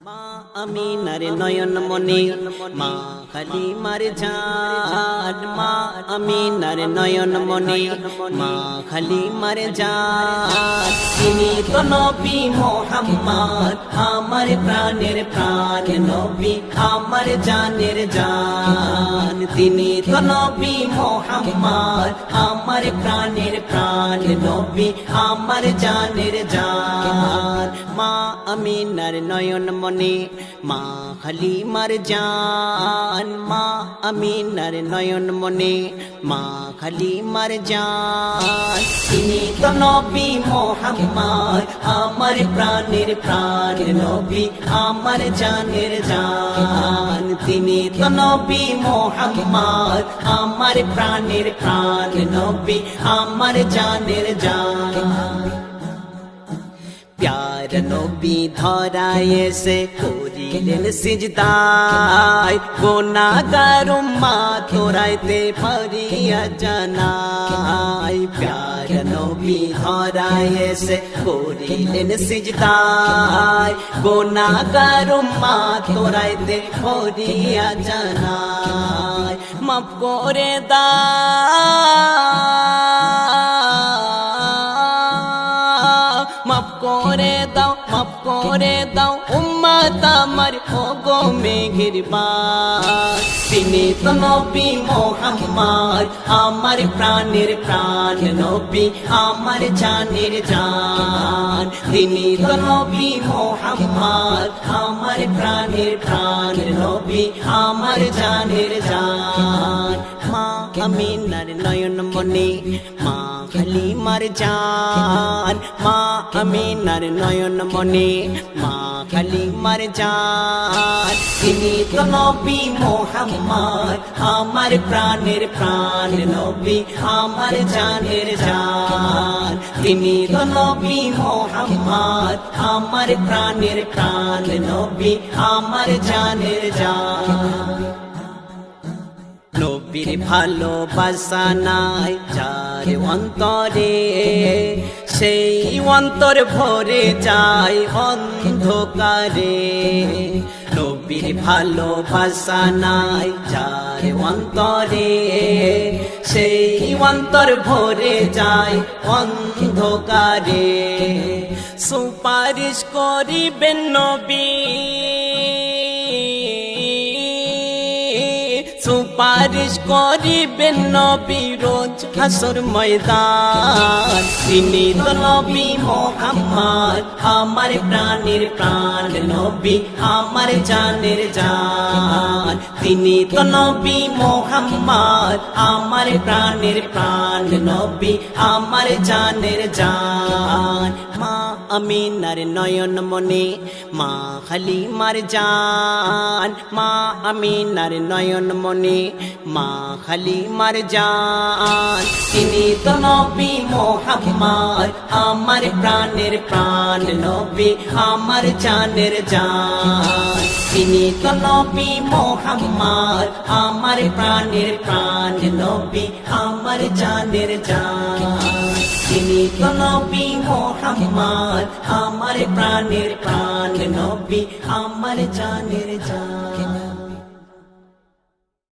মা আমিনার নয়ন মনি মা খালিমার জান মা আমিনার নয়ন মনি মা খালিমার জান তিনি তো নবী মুহাম্মদ আমার প্রাণের প্রাণ নবী আমার জানের জান তিনি তো নবী মুহাম্মদ আমার প্রাণের প্রাণ নবী আমার জানের জান মা আমিনার নয়ন মনি মা খালিমার জান মা আমিনার নয়ন মনি মা খালিমার জান তিনি তো নবী মুহাম্মদ আমার প্রাণের প্রাণ নবী আমার জানের জান তিনি তো নবী মুহাম্মদ আমার প্রাণের প্রাণ নবী আমার জানের জান প্যার নবী ধরায় এসে করিলেন সিজদায় গুনাহগার উম্মত তোরাইতে পারিয়া জানাই প্যার নবী ধরায় এসে করিলেন সিজদায় গুনাহগার উম্মত তোরাইতে পারিয়া জানাই মাফ করে মাফ করে দাও উম্মত আমার ওগো মেহেরবান তিনি তো নবী মুহাম্মদ আমার প্রাণের প্রাণ নবী আমার জানের জান তিনি তো নবী মুহাম্মদ আমার প্রাণের প্রাণ নবী আমার জানের জান মা আমিনার নয়ন মনি মা খালিমার জান মা আমিনার নয়ন মনি মা খালিমার জান তিনি তো নবী মুহাম্মদ আমার প্রাণের প্রাণ নবী আমার জানের জান তিনি তো নবী মুহাম্মদ আমার প্রাণের প্রাণ নবী আমার জানের জান নবীর ভালোবাসা নাই যার অন্তরে সেই অন্তর ভরে যায় অন্ধকারে নবীর ভালোবাসা নাই যার অন্তরে সেই অন্তর ভরে যায় অন্ধকারে সুপারিশ করিবেন নবী সুপারিশ করিবেন নবী রোজ হাসর ময়দান তিনি তো নবী মুহাম্মদ আমার প্রাণের প্রাণ নবী আমার জানের জান তিনি তো নবী মুহাম্মদ আমার প্রাণের প্রাণ নবী আমার জানের জান মা আমিনার নয়ন মনি মা খালিমার জান মা আমিনার নয়ন মনি মা খালিমার জান তিনি তো নবী মুহাম্মদ আমার প্রাণের প্রাণ নবী আমার জানের জান তিনি তো নবী মুহাম্মদ আমার প্রাণের প্রাণ নবী আমার জানের জান তিনি তো নবী মুহাম্মদ আমার প্রাণের প্রাণ নবী আমার জানের জান।